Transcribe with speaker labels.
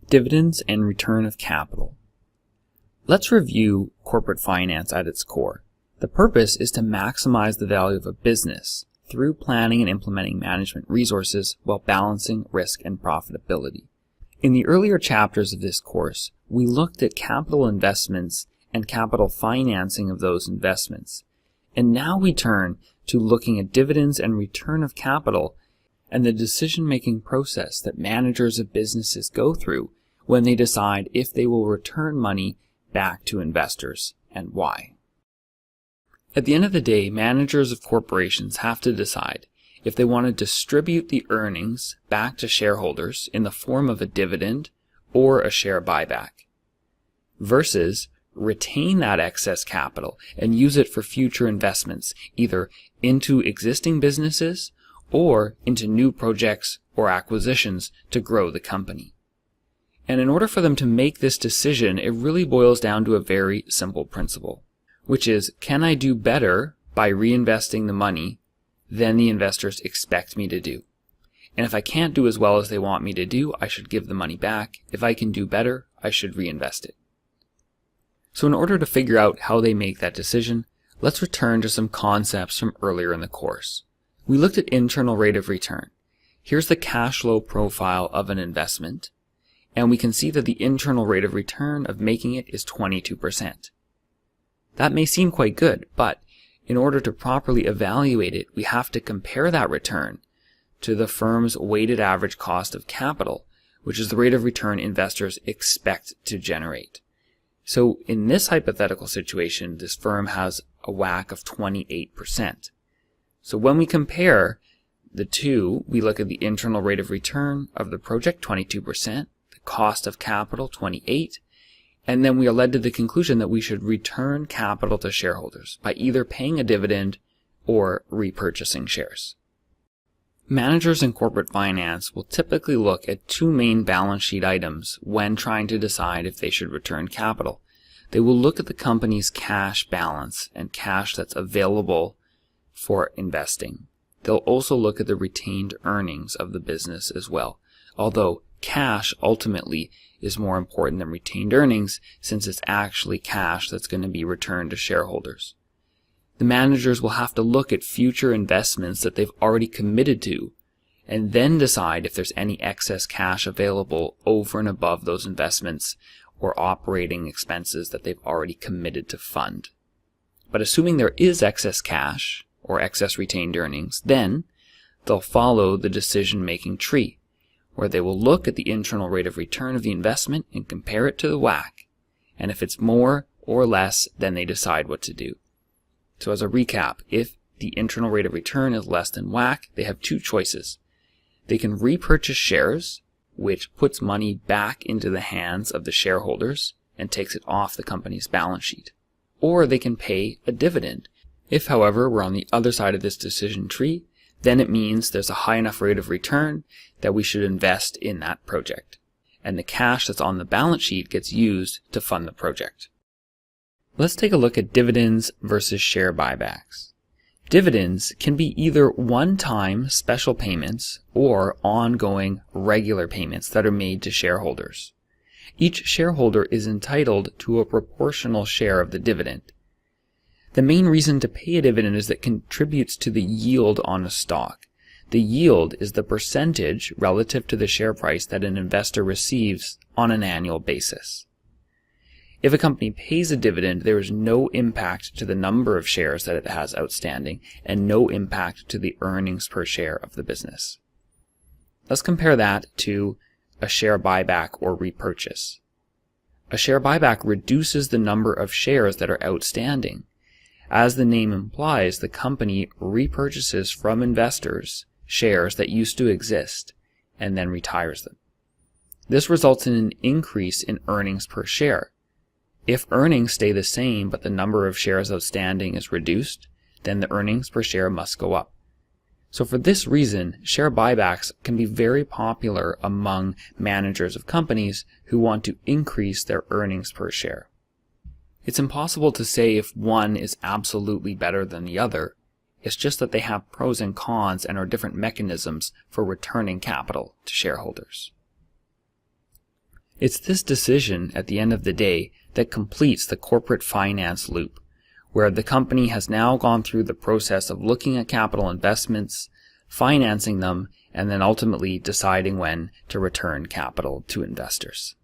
Speaker 1: Dividends and return of capital. Let's review corporate finance at its core. The purpose is to maximize the value of a business through planning and implementing management resources while balancing risk and profitability. In the earlier chapters of this course, we looked at capital investments and capital financing of those investments. And now we turn to looking at dividends and return of capital and the decision-making process that managers of businesses go through when they decide if they will return money back to investors and why. At the end of the day, managers of corporations have to decide if they want to distribute the earnings back to shareholders in the form of a dividend or a share buyback, versus retain that excess capital and use it for future investments, either into existing businesses or into new projects or acquisitions to grow the company. And in order for them to make this decision, it really boils down to a very simple principle, which is, can I do better by reinvesting the money than the investors expect me to do? And if I can't do as well as they want me to do, I should give the money back. If I can do better, I should reinvest it. So in order to figure out how they make that decision, let's return to some concepts from earlier in the course. We looked at internal rate of return. Here's the cash flow profile of an investment, and we can see that the internal rate of return of making it is 22%. That may seem quite good, but in order to properly evaluate it, we have to compare that return to the firm's weighted average cost of capital, which is the rate of return investors expect to generate. So in this hypothetical situation, this firm has a WACC of 28%. So when we compare the two, we look at the internal rate of return of the project, 22%, the cost of capital, 28%, and then we are led to the conclusion that we should return capital to shareholders by either paying a dividend or repurchasing shares. Managers in corporate finance will typically look at two main balance sheet items when trying to decide if they should return capital. They will look at the company's cash balance and cash that's available for investing. They'll also look at the retained earnings of the business as well, although cash ultimately is more important than retained earnings, since it's actually cash that's going to be returned to shareholders. The managers will have to look at future investments that they've already committed to, and then decide if there's any excess cash available over and above those investments or operating expenses that they've already committed to fund. But assuming there is excess cash or excess retained earnings, then they'll follow the decision-making tree, where they will look at the internal rate of return of the investment and compare it to the WACC. And if it's more or less, then they decide what to do. So as a recap, if the internal rate of return is less than WACC, they have two choices. They can repurchase shares, which puts money back into the hands of the shareholders and takes it off the company's balance sheet. Or they can pay a dividend. If, however, we're on the other side of this decision tree, then it means there's a high enough rate of return that we should invest in that project. And the cash that's on the balance sheet gets used to fund the project. Let's take a look at dividends versus share buybacks. Dividends can be either one-time special payments or ongoing regular payments that are made to shareholders. Each shareholder is entitled to a proportional share of the dividend. The main reason to pay a dividend is that it contributes to the yield on a stock. The yield is the percentage relative to the share price that an investor receives on an annual basis. If a company pays a dividend, there is no impact to the number of shares that it has outstanding and no impact to the earnings per share of the business. Let's compare that to a share buyback or repurchase. A share buyback reduces the number of shares that are outstanding. As the name implies, the company repurchases from investors shares that used to exist and then retires them. This results in an increase in earnings per share. If earnings stay the same but the number of shares outstanding is reduced, then the earnings per share must go up. So for this reason, share buybacks can be very popular among managers of companies who want to increase their earnings per share. It's impossible to say if one is absolutely better than the other. It's just that they have pros and cons and are different mechanisms for returning capital to shareholders. It's this decision at the end of the day that completes the corporate finance loop, where the company has now gone through the process of looking at capital investments, financing them, and then ultimately deciding when to return capital to investors.